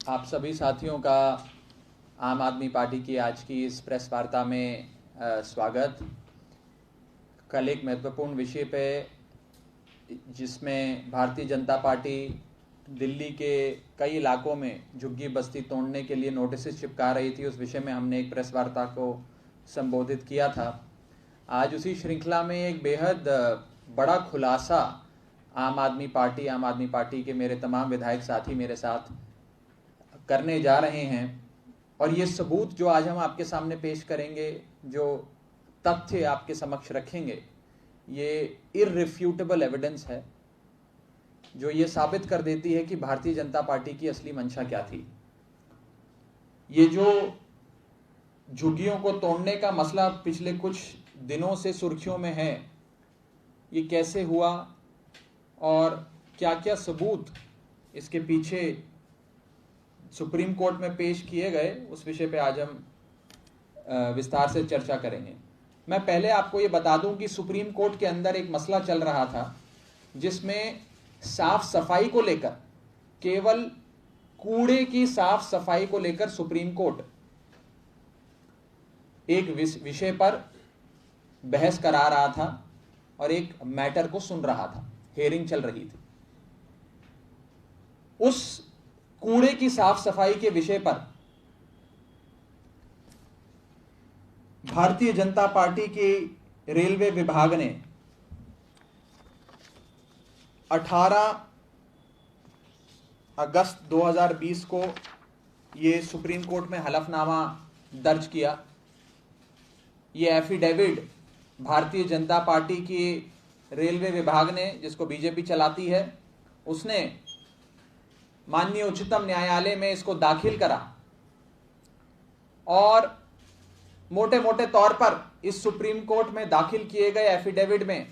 आप सभी साथियों का आम आदमी पार्टी की आज की इस प्रेस वार्ता में स्वागत। कल एक महत्वपूर्ण विषय पे जिसमें भारतीय जनता पार्टी दिल्ली के कई इलाकों में झुग्गी बस्ती तोड़ने के लिए नोटिस चिपका रही थी, उस विषय में हमने एक प्रेस वार्ता को संबोधित किया था। आज उसी श्रृंखला में एक बेहद बड़ा खुलासा आम आदमी पार्टी के मेरे तमाम विधायक साथी मेरे साथ करने जा रहे हैं, और ये सबूत जो आज हम आपके सामने पेश करेंगे, जो तथ्य आपके समक्ष रखेंगे, ये इररिफ्यूटेबल एविडेंस है जो ये साबित कर देती है कि भारतीय जनता पार्टी की असली मंशा क्या थी। ये जो झुग्गियों को तोड़ने का मसला पिछले कुछ दिनों से सुर्खियों में है, ये कैसे हुआ और क्या क्या सबूत इसके पीछे सुप्रीम कोर्ट में पेश किए गए, उस विषय पे आज हम विस्तार से चर्चा करेंगे। मैं पहले आपको ये बता दूं कि सुप्रीम कोर्ट के अंदर एक मसला चल रहा था जिसमें साफ सफाई को लेकर, केवल कूड़े की साफ सफाई को लेकर सुप्रीम कोर्ट एक विषय पर बहस करा रहा था और एक मैटर को सुन रहा था, हेयरिंग चल रही थी। उस कूड़े की साफ सफाई के विषय पर भारतीय जनता पार्टी के रेलवे विभाग ने 18 अगस्त 2020 को ये सुप्रीम कोर्ट में हलफनामा दर्ज किया। ये एफिडेविट भारतीय जनता पार्टी की रेलवे विभाग ने, जिसको बीजेपी चलाती है, उसने माननीय उच्चतम न्यायालय में इसको दाखिल करा और मोटे मोटे तौर पर इस सुप्रीम कोर्ट में दाखिल किए गए एफिडेविट में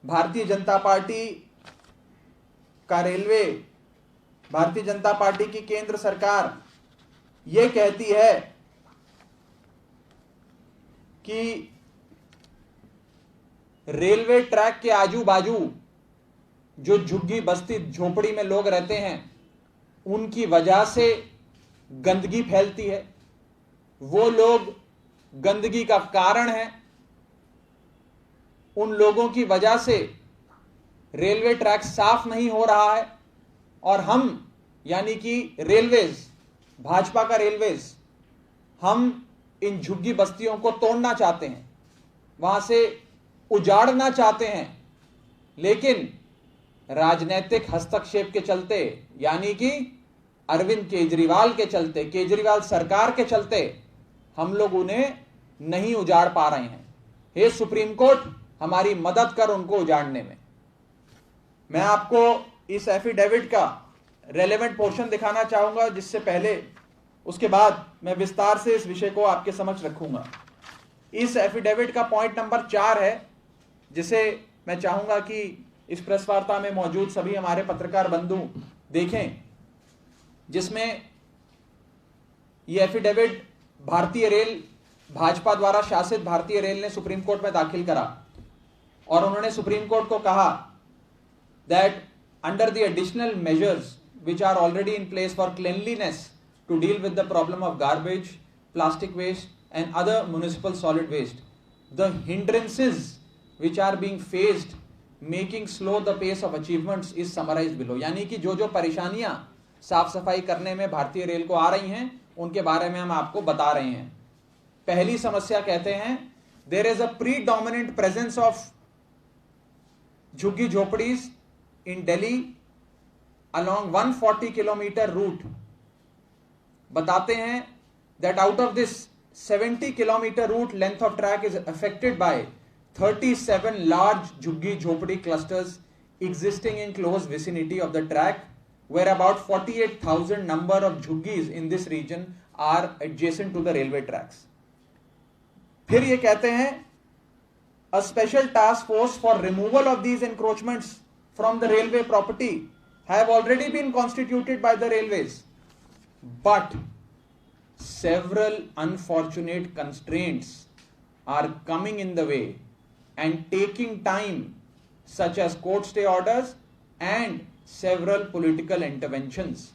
भारतीय जनता पार्टी का रेलवे, भारतीय जनता पार्टी की केंद्र सरकार यह कहती है कि रेलवे ट्रैक के आजू बाजू जो झुग्गी बस्ती झोपड़ी में लोग रहते हैं, उनकी वजह से गंदगी फैलती है, वो लोग गंदगी का कारण है, उन लोगों की वजह से रेलवे ट्रैक साफ नहीं हो रहा है, और हम यानी कि रेलवेज, भाजपा का रेलवेज, हम इन झुग्गी बस्तियों को तोड़ना चाहते हैं, वहां से उजाड़ना चाहते हैं, लेकिन राजनीतिक हस्तक्षेप के चलते, यानी कि अरविंद केजरीवाल के चलते, केजरीवाल सरकार के चलते, हम लोग उन्हें नहीं उजाड़ पा रहे हैं। हे सुप्रीम कोर्ट, हमारी मदद कर उनको उजाड़ने में। मैं आपको इस एफिडेविट का रेलेवेंट पोर्शन दिखाना चाहूंगा, जिससे पहले उसके बाद मैं विस्तार से इस विषय को आपके समक्ष रखूंगा। इस एफिडेविट का पॉइंट नंबर 4 है, जिसे मैं चाहूंगा कि इस प्रेस वार्ता में मौजूद सभी हमारे पत्रकार बंधु देखें, जिसमें यह एफिडेविट भारतीय रेल, भाजपा द्वारा शासित भारतीय रेल ने सुप्रीम कोर्ट में दाखिल करा, और उन्होंने सुप्रीम कोर्ट को कहा that under the additional measures which are already in place for cleanliness to deal with the problem of garbage, plastic waste and other municipal solid waste, the hindrances which are being faced making slow the pace of achievements is summarized below। यानी कि जो जो परेशानियां साफ सफाई करने में भारतीय रेल को आ रही हैं, उनके बारे में हम आपको बता रहे हैं। पहली समस्या कहते हैं, there is a predominant presence of झुग्गी झोपड़ीज in Delhi along 140 kilometer route। बताते हैं that out of this 70 kilometer route length of track is affected by 37 large झुग्गी झोपड़ी clusters existing in close vicinity of the track, where about 48,000 number of झुग्गीज in this region are adjacent to the railway tracks। फिर ये कहते हैं a special task force for removal of these encroachments from the railway property have already been constituted by the railways, but several unfortunate constraints are coming in the way and taking time, such as court stay orders and several political interventions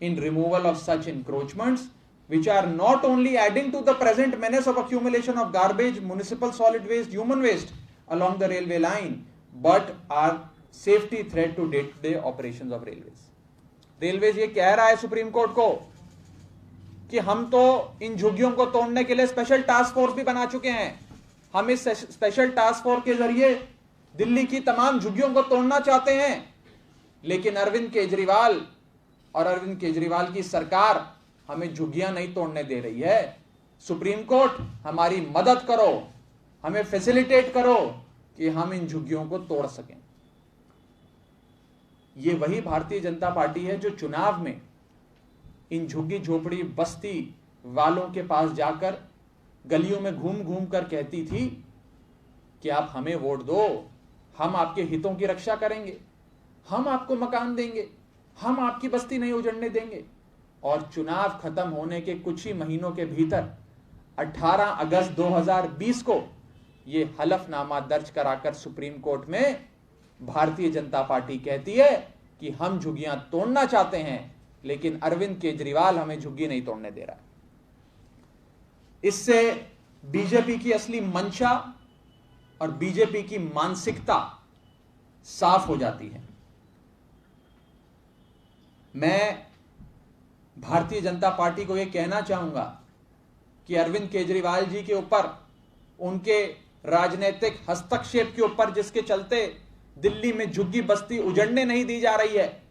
in removal of such encroachments, which are not only adding to the present menace of accumulation of garbage, municipal solid waste, human waste along the railway line, but are safety threat to day-to-day operations of railways. Railways ये कह रहा है supreme court को कि हम तो इन झुग्गियों को तोड़ने के लिए स्पेशल टास्क फोर्स भी बना चुके हैं, हम इस स्पेशल टास्क फोर्स के जरिए दिल्ली की तमाम झुग्गियों को तोड़ना चाहते हैं, लेकिन अरविंद केजरीवाल और अरविंद केजरीवाल की सरकार हमें झुग्गियां नहीं तोड़ने दे रही है। सुप्रीम कोर्ट हमारी मदद करो, हमें फैसिलिटेट करो कि हम इन झुग्गियों को तोड़ सकें। ये वही भारतीय जनता पार्टी है जो चुनाव में इन झुग्गी झोपड़ी बस्ती वालों के पास जाकर गलियों में घूम घूम कर कहती थी कि आप हमें वोट दो, हम आपके हितों की रक्षा करेंगे, हम आपको मकान देंगे, हम आपकी बस्ती नहीं उजड़ने देंगे। और चुनाव खत्म होने के कुछ ही महीनों के भीतर 18 अगस्त 2020 को यह हलफनामा दर्ज कराकर सुप्रीम कोर्ट में भारतीय जनता पार्टी कहती है कि हम झुग्गियां तोड़ना चाहते हैं, लेकिन अरविंद केजरीवाल हमें झुग्गी नहीं तोड़ने दे रहा है। इससे बीजेपी की असली मंशा और बीजेपी की मानसिकता साफ हो जाती है। मैं भारतीय जनता पार्टी को यह कहना चाहूंगा कि अरविंद केजरीवाल जी के ऊपर, उनके राजनीतिक हस्तक्षेप के ऊपर, जिसके चलते दिल्ली में झुग्गी बस्ती उजड़ने नहीं दी जा रही है,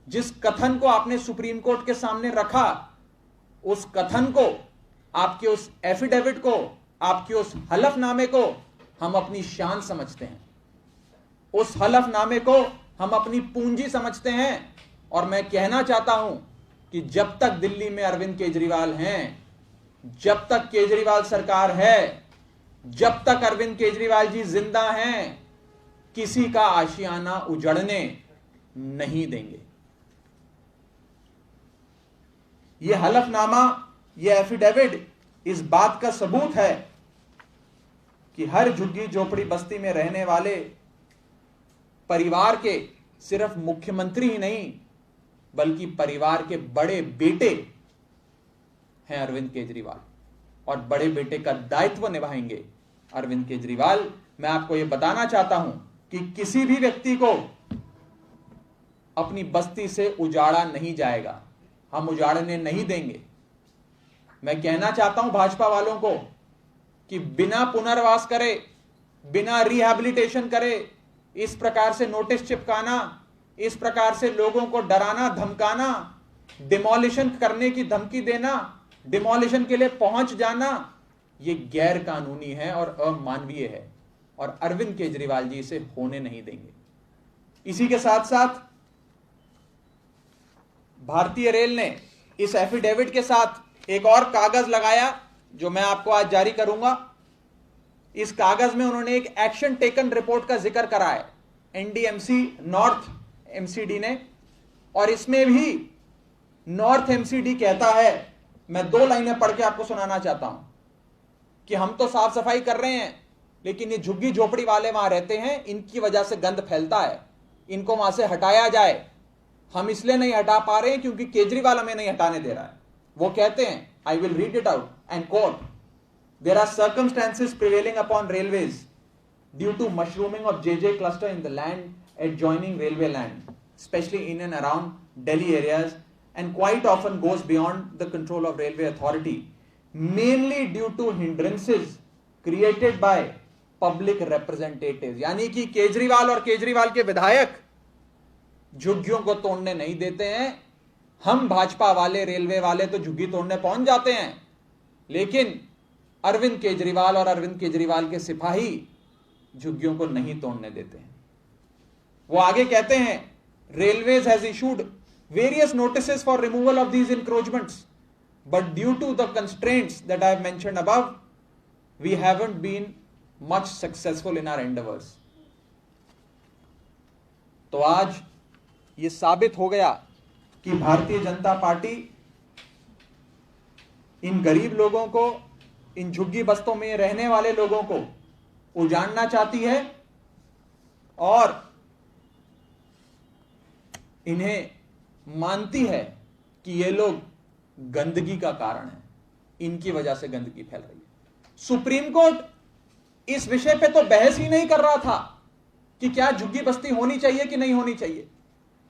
जिस कथन को आपने सुप्रीम कोर्ट के सामने रखा, उस कथन को, आपके उस एफिडेविट को, आपके उस हलफनामे को हम अपनी शान समझते हैं, उस हलफनामे को हम अपनी पूंजी समझते हैं। और मैं कहना चाहता हूं कि जब तक दिल्ली में अरविंद केजरीवाल हैं, जब तक केजरीवाल सरकार है, जब तक अरविंद केजरीवाल जी जिंदा हैं, किसी का आशियाना उजड़ने नहीं देंगे। यह हलफनामा, यह एफिडेविट इस बात का सबूत है कि हर झुग्गी झोपड़ी बस्ती में रहने वाले परिवार के सिर्फ मुख्यमंत्री ही नहीं, बल्कि परिवार के बड़े बेटे हैं अरविंद केजरीवाल, और बड़े बेटे का दायित्व निभाएंगे अरविंद केजरीवाल। मैं आपको यह बताना चाहता हूं कि किसी भी व्यक्ति को अपनी बस्ती से उजाड़ा नहीं जाएगा, हम उजाड़ने नहीं देंगे। मैं कहना चाहता हूं भाजपा वालों को कि बिना पुनर्वास करे, बिना रिहैबिलिटेशन करे, इस प्रकार से नोटिस चिपकाना, इस प्रकार से लोगों को डराना धमकाना, डिमोलिशन करने की धमकी देना, डिमोलिशन के लिए पहुंच जाना, यह गैर कानूनी है और अमानवीय है, और अरविंद केजरीवाल जी इसे होने नहीं देंगे। इसी के साथ साथ भारतीय रेल ने इस एफिडेविट के साथ एक और कागज लगाया जो मैं आपको आज जारी करूंगा। इस कागज में उन्होंने एक एक्शन टेकन रिपोर्ट का जिक्र करा है एनडीएमसी नॉर्थ एमसीडी ने, और इसमें भी नॉर्थ एमसीडी कहता है, मैं 2 लाइनें पढ़ के आपको सुनाना चाहता हूं, कि हम तो साफ सफाई कर रहे हैं, लेकिन ये झुग्गी झोपड़ी वाले वहां रहते हैं, इनकी वजह से गंद फैलता है, इनको वहां से हटाया जाए। हम इसलिए नहीं हटा पा रहे हैं क्योंकि केजरीवाल हमें नहीं हटाने दे रहा है। वो कहते हैं, I will read it out and quote, there are circumstances prevailing upon railways due to mushrooming of JJ cluster in the land adjoining railway land, especially in and around Delhi areas, and quite often goes beyond the control of railway authority, mainly due to hindrances created by public representatives। यानी कि केजरीवाल और केजरीवाल के विधायक झुग्गियों को तोड़ने नहीं देते हैं। हम भाजपा वाले, रेलवे वाले तो झुग्गी तोड़ने पहुंच जाते हैं, लेकिन अरविंद केजरीवाल और अरविंद केजरीवाल के सिपाही झुग्गियों को नहीं तोड़ने देते हैं। वो आगे कहते हैं, railways has issued various notices for removal of these encroachments, but due to the constraints that I have mentioned above, we haven't been much successful in our endeavours. तो आज ये साबित हो गया कि भारतीय जनता पार्टी इन गरीब लोगों को, इन झुग्गी बस्तों में रहने वाले लोगों को उजाड़ना चाहती है और इन्हें मानती है कि ये लोग गंदगी का कारण है, इनकी वजह से गंदगी फैल रही है। सुप्रीम कोर्ट इस विषय पे तो बहस ही नहीं कर रहा था कि क्या झुग्गी बस्ती होनी चाहिए कि नहीं होनी चाहिए।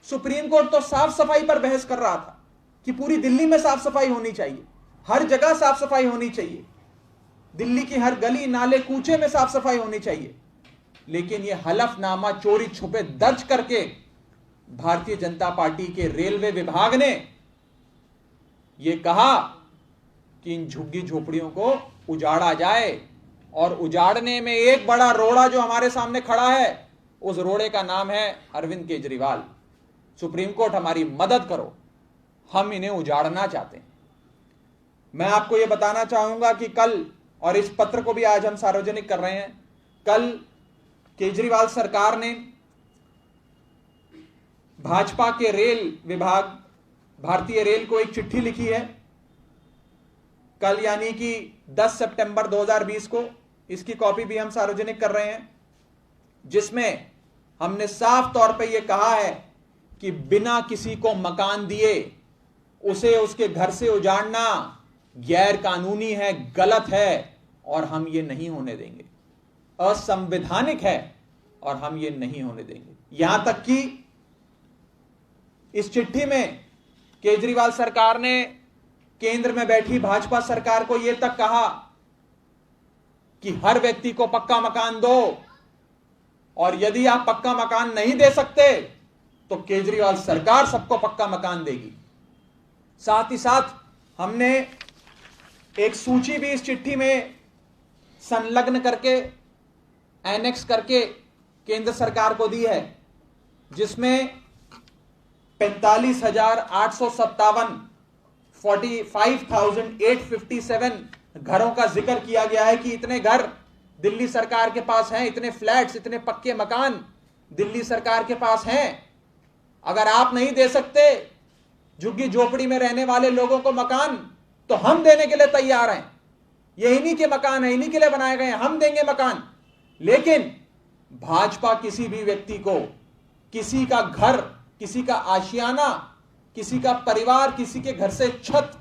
सुप्रीम कोर्ट तो साफ सफाई पर बहस कर रहा था कि पूरी दिल्ली में साफ सफाई होनी चाहिए, हर जगह साफ सफाई होनी चाहिए, दिल्ली की हर गली नाले कूचे में साफ सफाई होनी चाहिए। लेकिन यह हलफनामा चोरी छुपे दर्ज करके भारतीय जनता पार्टी के रेलवे विभाग ने यह कहा कि इन झुग्गी झोपड़ियों को उजाड़ा जाए, और उजाड़ने में एक बड़ा रोड़ा जो हमारे सामने खड़ा है, उस रोड़े का नाम है अरविंद केजरीवाल। सुप्रीम कोर्ट हमारी मदद करो, हम इन्हें उजाड़ना चाहते हैं। मैं आपको यह बताना चाहूंगा कि कल, और इस पत्र को भी आज हम सार्वजनिक कर रहे हैं, कल केजरीवाल सरकार ने भाजपा के रेल विभाग, भारतीय रेल को एक चिट्ठी लिखी है। कल यानी कि 10 सितंबर 2020 को इसकी कॉपी भी हम सार्वजनिक कर रहे हैं, जिसमें हमने साफ तौर पे यह कहा है कि बिना किसी को मकान दिए उसे उसके घर से उजाड़ना गैर कानूनी है, गलत है, और हम ये नहीं होने देंगे, असंवैधानिक है, और हम ये नहीं होने देंगे। यहां तक कि इस चिट्ठी में केजरीवाल सरकार ने केंद्र में बैठी भाजपा सरकार को यह तक कहा कि हर व्यक्ति को पक्का मकान दो, और यदि आप पक्का मकान नहीं दे सकते तो केजरीवाल सरकार सबको पक्का मकान देगी। साथ ही साथ हमने एक सूची भी इस चिट्ठी में संलग्न करके, एनेक्स करके केंद्र सरकार को दी है, जिसमें 45,857 45,857 घरों का जिक्र किया गया है कि इतने घर दिल्ली सरकार के पास हैं, इतने फ्लैट्स, इतने पक्के मकान दिल्ली सरकार के पास हैं। अगर आप नहीं दे सकते झुग्गी झोपड़ी में रहने वाले लोगों को मकान, तो हम देने के लिए तैयार हैं। ये इन्हीं के मकान है, इन्हीं के लिए बनाए गए हैं, हम देंगे मकान। लेकिन भाजपा किसी भी व्यक्ति को किसी का घर, किसी का आशियाना, किसी का परिवार, किसी के घर से छत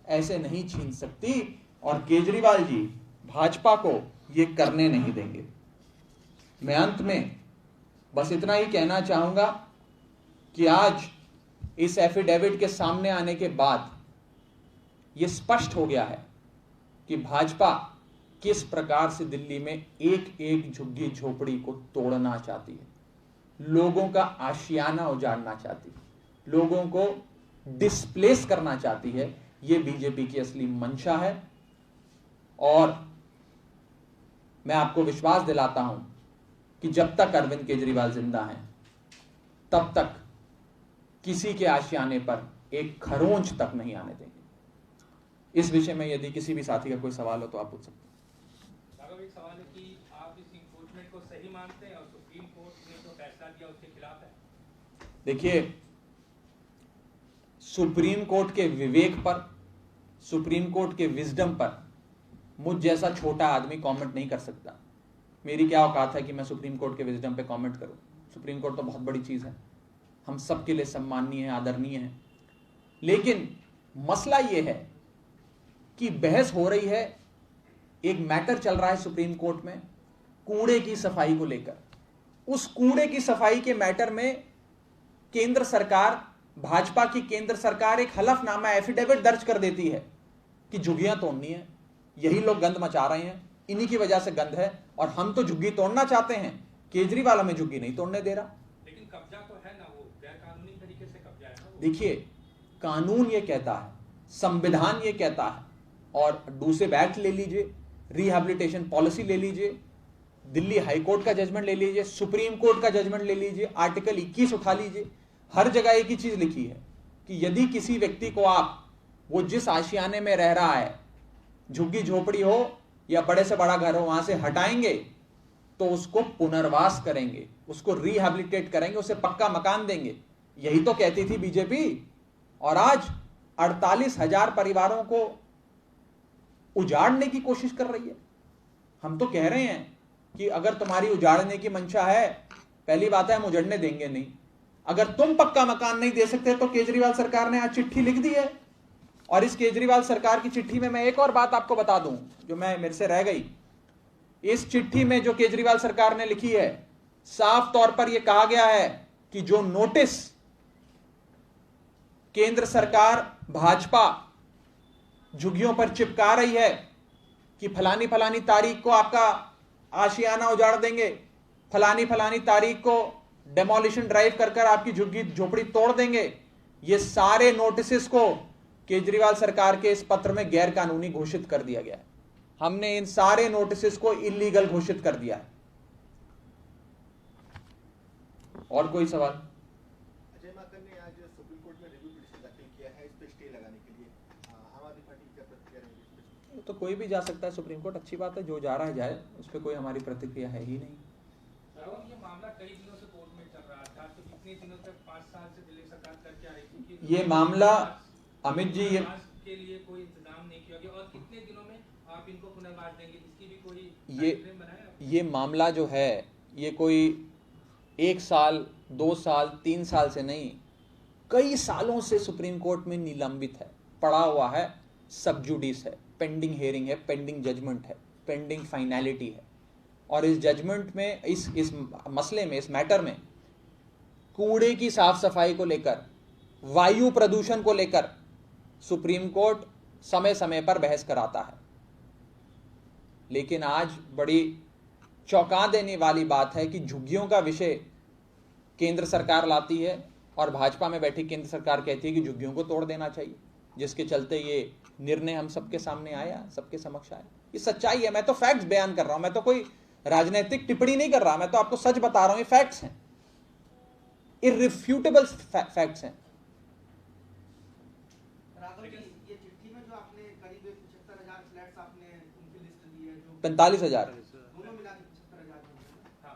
ऐसे नहीं छीन सकती, और केजरीवाल जी भाजपा को यह करने नहीं देंगे। मैं अंत में बस इतना ही कहना चाहूंगा कि आज इस एफिडेविट के सामने आने के बाद यह स्पष्ट हो गया है कि भाजपा किस प्रकार से दिल्ली में एक एक झुग्गी झोपड़ी को तोड़ना चाहती है, लोगों का आशियाना उजाड़ना चाहती है, लोगों को डिस्प्लेस करना चाहती है। यह बीजेपी की असली मंशा है, और मैं आपको विश्वास दिलाता हूं कि जब तक अरविंद केजरीवाल जिंदा हैं, तब तक किसी के आशियाने पर एक खरोंच तक नहीं आने देंगे। इस विषय में यदि किसी भी साथी का कोई सवाल हो तो आप पूछ सकते हैं। एक सवाल है कि आप इस इंक्रोचमेंट को सही मानते हैं, और सुप्रीम कोर्ट ने जो फैसला दिया उसके खिलाफ है? देखिए, सुप्रीम कोर्ट के विवेक पर, सुप्रीम कोर्ट के विजडम पर मुझ जैसा छोटा आदमी कमेंट नहीं कर सकता। मेरी क्या औकात है कि मैं सुप्रीम कोर्ट के विजडम पे कमेंट करूं। सुप्रीम कोर्ट तो बहुत बड़ी चीज है, हम सबके लिए सम्माननीय है, आदरणीय है। लेकिन मसला यह है कि बहस हो रही है, एक मैटर चल रहा है सुप्रीम कोर्ट में कूड़े की सफाई को लेकर। उस कूड़े की सफाई के मैटर में केंद्र सरकार, भाजपा की केंद्र सरकार एक हलफनामा, एफिडेविट दर्ज कर देती है कि झुग्गियां तोड़नी है, यही लोग गंद मचा रहे हैं, इन्हीं की वजह से गंद है, और हम तो झुग्गी तोड़ना चाहते हैं, केजरीवाल हमें झुग्गी नहीं तोड़ने दे रहा। लेकिन कब्जा तो है ना, वो गैर कानूनी तरीके से कब्जा है ना। देखिए, कानून ये कहता है, संविधान ये कहता है, और दूसरे एक्ट ले लीजिए, रिहैबिलिटेशन पॉलिसी ले लीजिए, दिल्ली हाईकोर्ट का जजमेंट ले लीजिए, सुप्रीम कोर्ट का जजमेंट ले लीजिए, आर्टिकल 21 उठा लीजिए, हर जगह एक ही चीज लिखी है कि यदि किसी व्यक्ति को आप, वो जिस आशियाने में रह रहा है, झुग्गी झोपड़ी हो या बड़े से बड़ा घर हो, वहां से हटाएंगे तो उसको पुनर्वास करेंगे, उसको रिहैबिलिटेट करेंगे, उसे पक्का मकान देंगे। यही तो कहती थी बीजेपी, और आज 48,000 परिवारों को उजाड़ने की कोशिश कर रही है। हम तो कह रहे हैं कि अगर तुम्हारी उजाड़ने की मंशा है, पहली बात है हम उजड़ने देंगे नहीं। अगर तुम पक्का मकान नहीं दे सकते तो केजरीवाल सरकार ने आज चिट्ठी लिख दी है। और इस केजरीवाल सरकार की चिट्ठी में मैं एक और बात आपको बता दूं जो मेरे से रह गई। इस चिट्ठी में जो केजरीवाल सरकार ने लिखी है, साफ तौर पर यह कहा गया है कि जो नोटिस केंद्र सरकार भाजपा झुग्गियों पर चिपका रही है कि फलानी फलानी तारीख को आपका आशियाना उजाड़ देंगे, फलानी फलानी तारीख को डेमोलिशन ड्राइव कर कर आपकी झुग्गी झोपड़ी तोड़ देंगे, ये सारे नोटिस को केजरीवाल सरकार के इस पत्र में गैर कानूनी घोषित कर दिया गया है। हमने इन सारे नोटिस को इलीगल घोषित कर दिया है। और कोई सवाल? अजय माकन ने आज सुप्रीम कोर्ट में रिव्यू पिटीशन दाखिल किया है इस पे स्टे लगाने के लिए। आम आदमी पार्टी की क्या प्रतिक्रिया रहेगी? तो कोई भी जा सकता है सुप्रीम कोर्ट, अच्छी बात है, जो जा रहा है जाए, उस पर कोई हमारी प्रतिक्रिया है ही नहीं। ये मामला कई दिनों से कोर्ट में चल रहा था, तो कितने दिनों तक 5 साल से दिल्ली सरकार करके आ रही थी? ये मामला अमित जी के लिए कोई इंतजाम नहीं किया गया, और कितने दिनों में आप इनको पुनर्वास देंगे, इसकी भी कोई टाइमफ्रेम बनाया? ये मामला जो है ये कोई 1 साल 2 साल 3 साल से नहीं, कई सालों से सुप्रीम कोर्ट में निलंबित है, पड़ा हुआ है, सब जुडिस है, पेंडिंग हियरिंग है, पेंडिंग जजमेंट है, पेंडिंग फाइनलिटी है। और इस जजमेंट में, इस मसले में, इस मैटर में कूड़े की साफ सफाई को लेकर, वायु प्रदूषण को लेकर सुप्रीम कोर्ट समय समय पर बहस कराता है। लेकिन आज बड़ी चौंका देने वाली बात है कि झुग्गियों का विषय केंद्र सरकार लाती है और भाजपा में बैठी केंद्र सरकार कहती है कि झुग्गियों को तोड़ देना चाहिए, जिसके चलते ये निर्णय हम सबके सामने आया, सबके समक्ष आया। ये सच्चाई है, मैं तो फैक्ट्स बयान कर रहा हूं, मैं तो कोई राजनीतिक टिप्पणी नहीं कर रहा, मैं तो आपको सच बता रहा हूं। ये फैक्ट्स हैं, इररिफ्यूटेबल फैक्ट्स हैं। ये चिट्ठी में जो आपने करीब 75,000 फ्लैट्स आपने उनकी लिस्ट दी है, जो 45,000 दोनों मिला के 75,000। हाँ,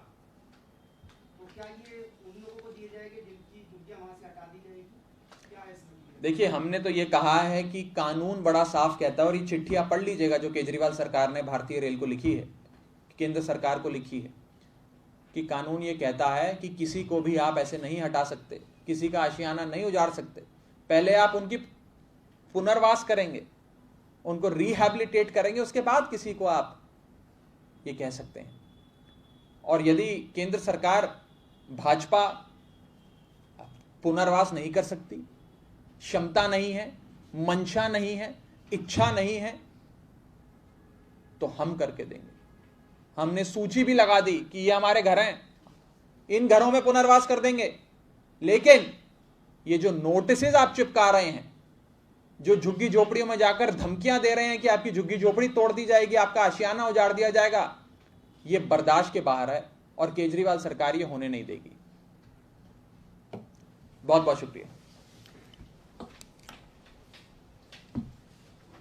तो क्या ये उन लोगों को दिए जाएंगे जिनकी झुग्गियां वहां से हटा दी जाएगी, क्या है इसमें? देखिए, हमने तो ये कहा है कि कानून बड़ा साफ कहता है, और ये चिट्ठी आप पढ़ लीजिएगा जो केजरीवाल सरकार ने भारतीय रेल को लिखी है, केंद्र सरकार को लिखी है, कि कानून ये कहता है कि किसी को भी आप ऐसे नहीं हटा सकते, किसी का आशियाना नहीं उजाड़ सकते। पहले आप उनकी पुनर्वास करेंगे, उनको रिहैबिलिटेट करेंगे, उसके बाद किसी को आप ये कह सकते हैं। और यदि केंद्र सरकार, भाजपा पुनर्वास नहीं कर सकती, क्षमता नहीं है, मंशा नहीं है, इच्छा नहीं है, तो हम करके देंगे। हमने सूची भी लगा दी कि ये हमारे घर हैं, इन घरों में पुनर्वास कर देंगे। लेकिन ये जो नोटिसेज आप चिपका रहे हैं, जो झुग्गी झोपड़ियों में जाकर धमकियां दे रहे हैं कि आपकी झुग्गी झोपड़ी तोड़ दी जाएगी, आपका आशियाना उजाड़ दिया जाएगा, ये बर्दाश्त के बाहर है और केजरीवाल सरकार ये होने नहीं देगी। बहुत बहुत शुक्रिया।